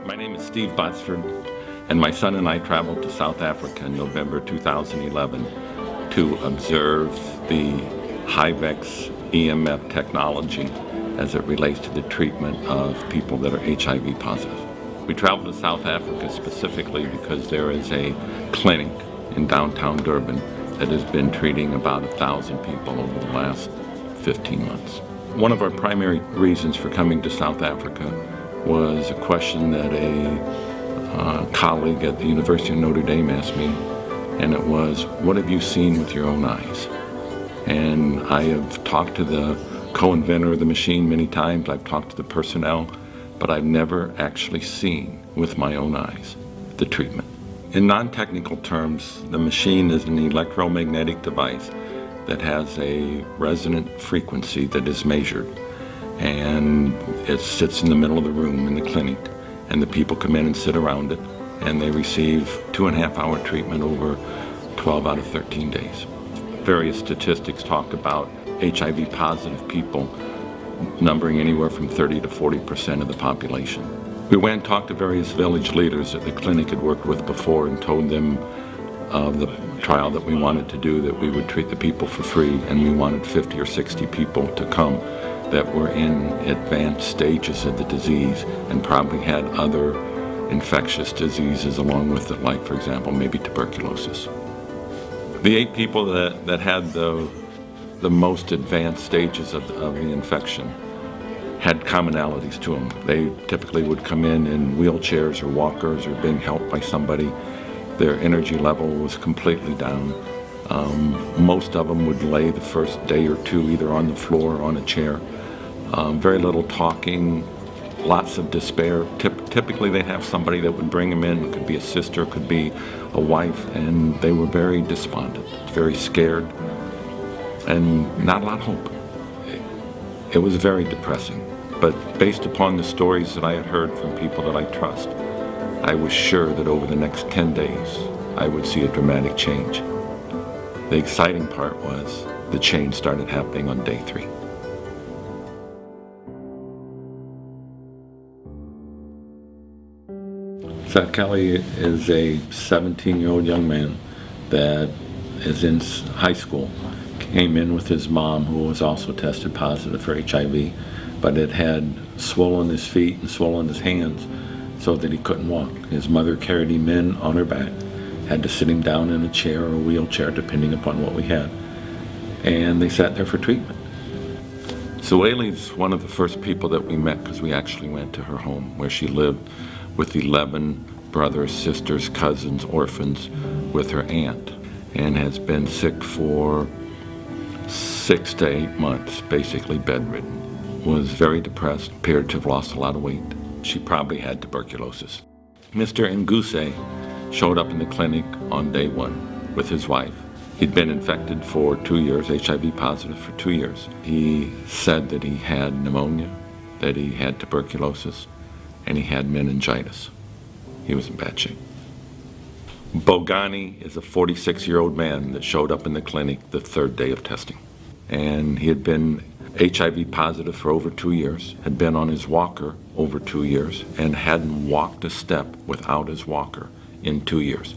My name is Steve Botsford, and my son and I traveled to South Africa in November 2011 to observe the HIVEX-EMF technology as it relates to the treatment of people that are HIV positive. We traveled to South Africa specifically because there is a clinic in downtown Durban that has been treating about 1,000 people over the last 15 months. One of our primary reasons for coming to South Africa was a question that a colleague at the University of Notre Dame asked me, and it was, what have you seen with your own eyes? And I have talked to the co-inventor of the machine many times, I've talked to the personnel, but I've never actually seen with my own eyes the treatment. In non-technical terms, the machine is an electromagnetic device that has a resonant frequency that is measured, and it sits in the middle of the room in the clinic, and the people come in and sit around it, and they receive 2.5-hour treatment over 12 out of 13 days. Various statistics talk about HIV positive people numbering anywhere from 30 to 40% of the population. We went and talked to various village leaders that the clinic had worked with before and told them of the trial that we wanted to do, that we would treat the people for free, and we wanted 50 or 60 people to come that were in advanced stages of the disease and probably had other infectious diseases along with it, like, for example, maybe tuberculosis. The 8 people that had the most advanced stages of the infection had commonalities to them. They typically would come in wheelchairs or walkers or being helped by somebody. Their energy level was completely down. Most of them would lay the first day or two either on the floor or on a chair. Very little talking, lots of despair. Typically they'd have somebody that would bring them in. It could be a sister, it could be a wife, and they were very despondent, very scared, and not a lot of hope. It was very depressing. But based upon the stories that I had heard from people that I trust, I was sure that over the next 10 days, I would see a dramatic change. The exciting part was the change started happening on day 3. Seth Kelly is a 17-year-old young man that is in high school, came in with his mom, who was also tested positive for HIV, but it had swollen his feet and swollen his hands so that he couldn't walk. His mother carried him in on her back, had to sit him down in a chair or a wheelchair depending upon what we had, and they sat there for treatment. So Ailey's one of the first people that we met because we actually went to her home where she lived with 11 brothers, sisters, cousins, orphans with her aunt, and has been sick for 6 to 8 months, basically bedridden. Was very depressed, appeared to have lost a lot of weight. She probably had tuberculosis. Mr. Nguse showed up in the clinic on day 1 with his wife. He'd been infected for 2 years, HIV positive for 2 years. He said that he had pneumonia, that he had tuberculosis, and he had meningitis. He was in bad shape. Bogani is a 46-year-old man that showed up in the clinic the 3rd day of testing. And he had been HIV positive for over 2 years, had been on his walker over 2 years, and hadn't walked a step without his walker in 2 years.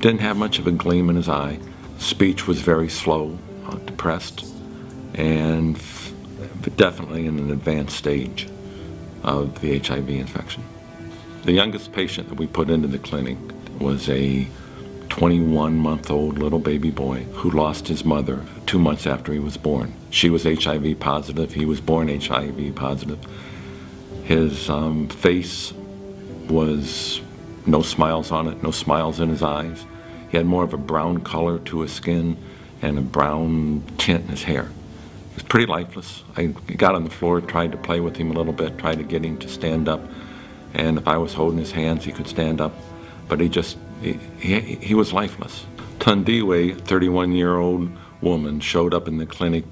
Didn't have much of a gleam in his eye. Speech was very slow, depressed, and definitely in an advanced stage of the HIV infection. The youngest patient that we put into the clinic was a 21-month-old little baby boy who lost his mother 2 months after he was born. She was HIV positive, he was born HIV positive. His face was no smiles on it, no smiles in his eyes. He had more of a brown color to his skin and a brown tint in his hair. He was pretty lifeless. I got on the floor, tried to play with him a little bit, tried to get him to stand up, and if I was holding his hands, he could stand up, but he was lifeless. Tundiwe, a 31-year-old woman, showed up in the clinic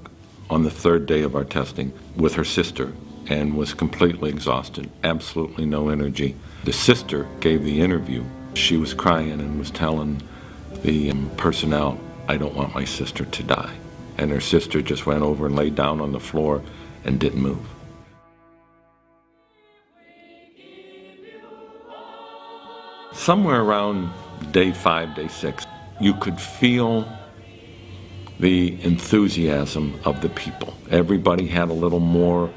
on the 3rd day of our testing with her sister and was completely exhausted, absolutely no energy. The sister gave the interview. She was crying and was telling the personnel, "I don't want my sister to die." And her sister just went over and laid down on the floor and didn't move. Somewhere around day 5, day 6, you could feel the enthusiasm of the people. Everybody had a little more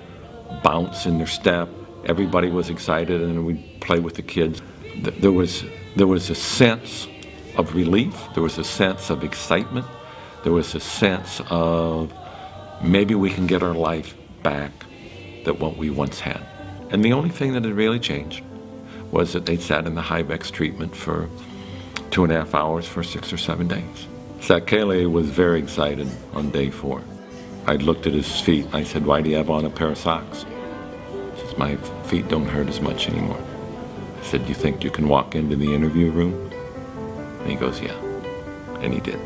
bounce in their step. Everybody was excited, and we'd play with the kids. There was a sense of relief. There was a sense of excitement. There was a sense of maybe we can get our life back that what we once had. And the only thing that had really changed was that they sat in the HIVEX treatment for 2.5 hours for 6 or 7 days. Sakele was very excited on day 4. I looked at his feet. I said, "Why do you have on a pair of socks?" He says, "My feet don't hurt as much anymore." I said, "You think you can walk into the interview room?" And he goes, "Yeah." And he did.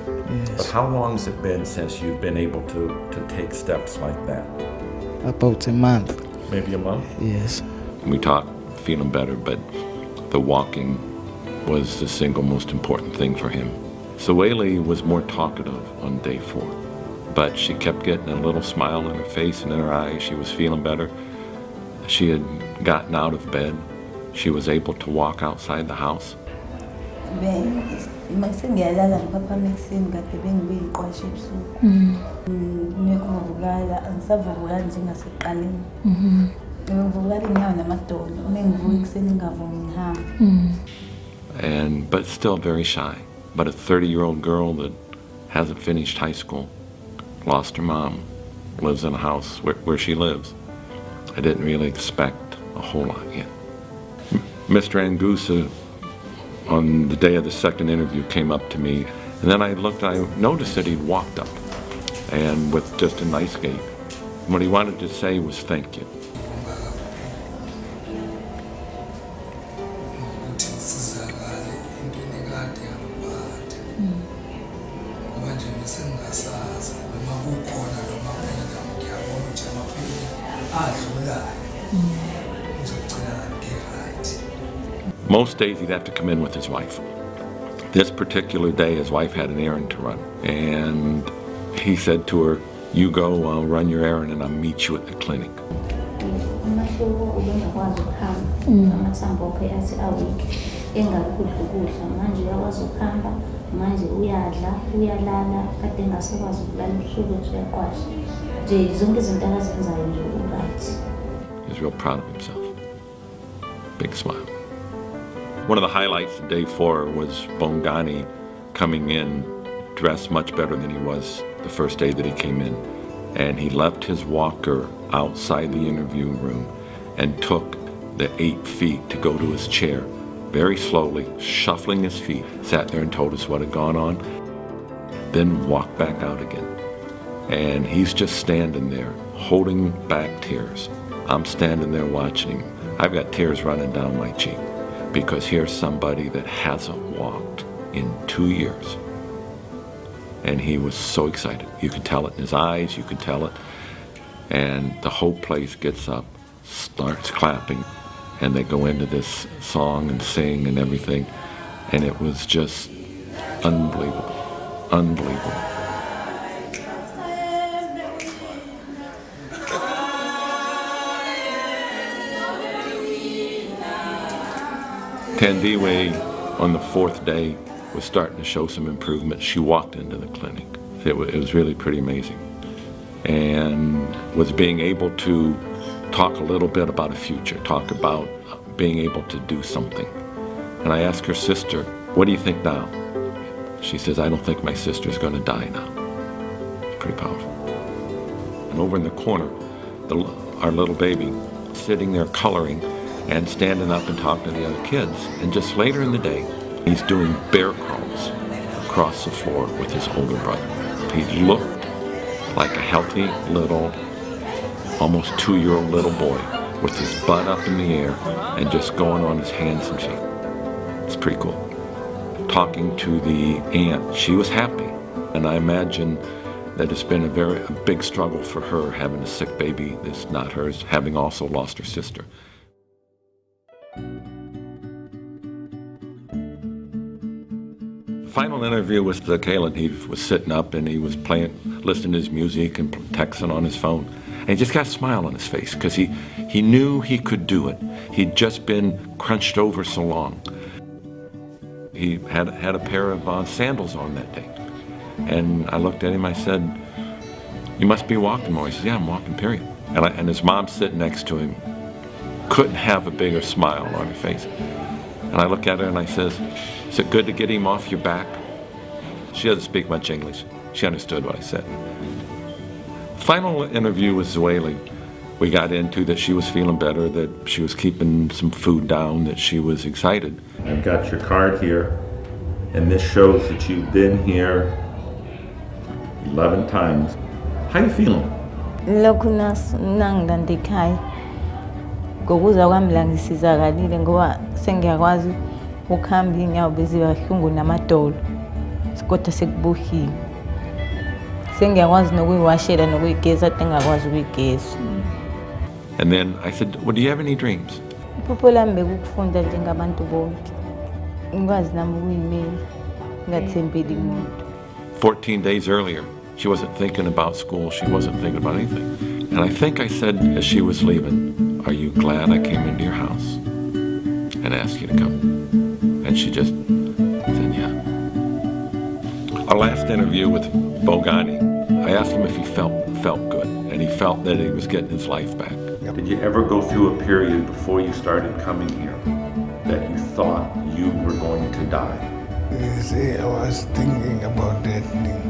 Yes. But how long has it been since you've been able to take steps like that? About a month. Maybe a month? Yes. We talked, feeling better, but the walking was the single most important thing for him. Sueli was more talkative on day 4, but she kept getting a little smile on her face and in her eyes. She was feeling better. She had gotten out of bed. She was able to walk outside the house. Masengiyalala ngiphaphamisa ekuseni kade bengibe ngiqwashe ebusuku. Ngekuvukala angisavukala njengasekuqaleni. Ngivukala inyawo namadolo. Mengivuka ekuseni ngingavumi ngihamba. But still very shy. But a 30-year-old girl that hasn't finished high school, lost her mom, lives in a house where she lives. I didn't really expect a whole lot yet. Mr. Angusa, on the day of the second interview, came up to me, and then I noticed that he'd walked up, and with just a nice gait. What he wanted to say was thank you. Most days he'd have to come in with his wife. This particular day, his wife had an errand to run, and he said to her, "You go, I'll run your errand, and I'll meet you at the clinic." He was real proud of himself. Big smile. One of the highlights of day 4 was Bongani coming in dressed much better than he was the first day that he came in. And he left his walker outside the interview room and took the 8 feet to go to his chair, very slowly, shuffling his feet, sat there and told us what had gone on, then walked back out again. And he's just standing there, holding back tears. I'm standing there watching him. I've got tears running down my cheek, because here's somebody that hasn't walked in 2 years. And he was so excited. You could tell it in his eyes, you could tell it. And the whole place gets up, starts clapping, and they go into this song and sing and everything. And it was just unbelievable, unbelievable. Tandiwe, on the 4th day, was starting to show some improvement. She walked into the clinic. It was really pretty amazing. And was being able to talk a little bit about a future, talk about being able to do something. And I asked her sister, "What do you think now?" She says, "I don't think my sister's going to die now." It's pretty powerful. And over in the corner, our little baby sitting there coloring and standing up and talking to the other kids. And just later in the day, he's doing bear crawls across the floor with his older brother. He looked like a healthy little, almost 2-year-old little boy with his butt up in the air and just going on his hands and feet. It's pretty cool. Talking to the aunt, she was happy. And I imagine that it's been a big struggle for her, having a sick baby that's not hers, having also lost her sister. The final interview was the Kalen. He was sitting up and he was listening to his music and texting on his phone. And he just got a smile on his face because he knew he could do it. He'd just been crunched over so long. He had a pair of sandals on that day. And I looked at him, I said, "You must be walking more." He says, "Yeah, I'm walking, period." And his mom sitting next to him couldn't have a bigger smile on her face. And I look at her and I says, "Is it good to get him off your back?" She doesn't speak much English. She understood what I said. Final interview with Zweli, we got into that she was feeling better, that she was keeping some food down, that she was excited. I've got your card here, and this shows that you've been here 11 times. How you feeling? Lokhu nangidandikhaya ngokuza kwami la ngisizakalile ngoba sengiyakwazi ukuhamba inyawo bezibahlungu namadolo kodwa sekubuhile sengiyakwazi nokuyiwashela nokuyigeza kade ngakwazi ukuyigeza. And then I said, "Well, do you have any dreams?" Iphupho lami bekukufunda njengabantu bonke ngikwazi nami ukuyimela ngingathembeli umuntu. 14 days earlier, she wasn't thinking about school. She wasn't thinking about anything. And I think I said as she was leaving, "Are you glad I came into your house and asked you to come?" And she just said, "Yeah." Our last interview with Bogani, I asked him if he felt good, and he felt that he was getting his life back. Did you ever go through a period before you started coming here that you thought you were going to die? You see, I was thinking about that thing.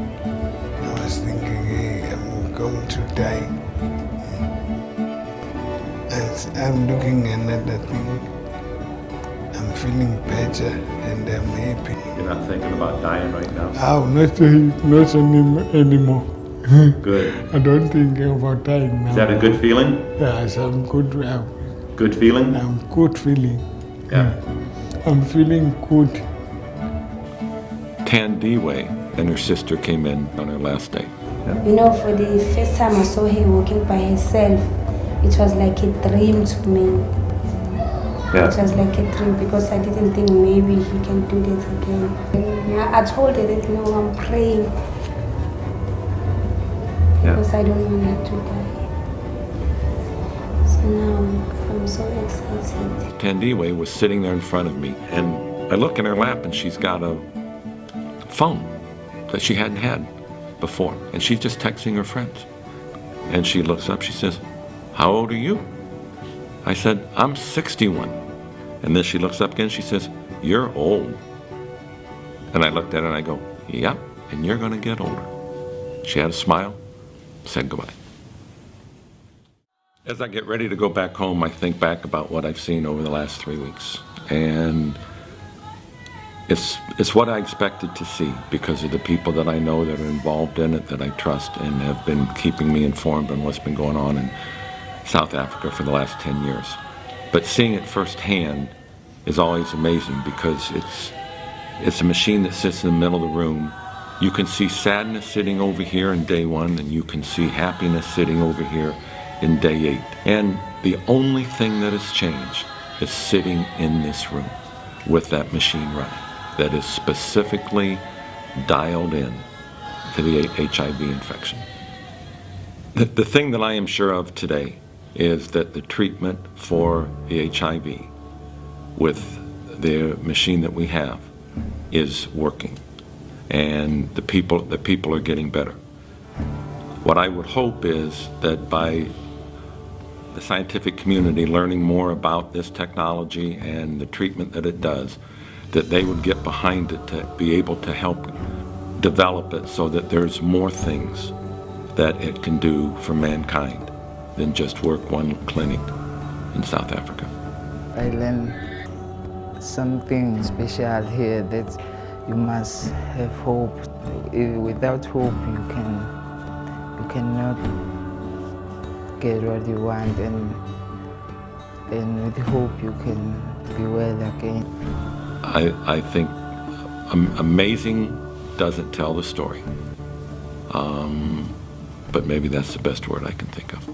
I was thinking, hey, I'm going to die. And I'm looking at another thing. I'm feeling better and I'm happy. You're not thinking about dying right now? Oh, not anymore. Good. I don't think about dying now. Is that a good feeling? Yes, I'm good. Good feeling? I'm good feeling. Yeah. I'm feeling good. Tandiwe and her sister came in on her last day. You know, for the first time I saw her walking by herself, it was like a dream to me. Yeah. It was like a dream because I didn't think maybe he can do that again. And I told her that, no, I'm praying because I don't want her to die. So now I'm so excited. Tandiwe was sitting there in front of me, and I look in her lap and she's got a phone that she hadn't had before, and she's just texting her friends. And she looks up, she says, "How old are you?" I said, "I'm 61. And then she looks up again, she says, "You're old." And I looked at her and I go, "Yep, and you're gonna get older." She had a smile, said goodbye. As I get ready to go back home, I think back about what I've seen over the last 3 weeks. And it's what I expected to see because of the people that I know that are involved in it, that I trust and have been keeping me informed on what's been going on in South Africa for the last 10 years. But seeing it firsthand is always amazing because it's a machine that sits in the middle of the room. You can see sadness sitting over here in day 1, and you can see happiness sitting over here in day 8. And the only thing that has changed is sitting in this room with that machine running that is specifically dialed in to the HIV infection. The thing that I am sure of today is that the treatment for the HIV with the machine that we have is working, and the people are getting better. What I would hope is that by the scientific community learning more about this technology and the treatment that it does, that they would get behind it to be able to help develop it so that there's more things that it can do for mankind than just work one clinic in South Africa. I learned something special here, that you must have hope. Without hope, you cannot get what you want, and with hope you can be well again. I think amazing doesn't tell the story, but maybe that's the best word I can think of.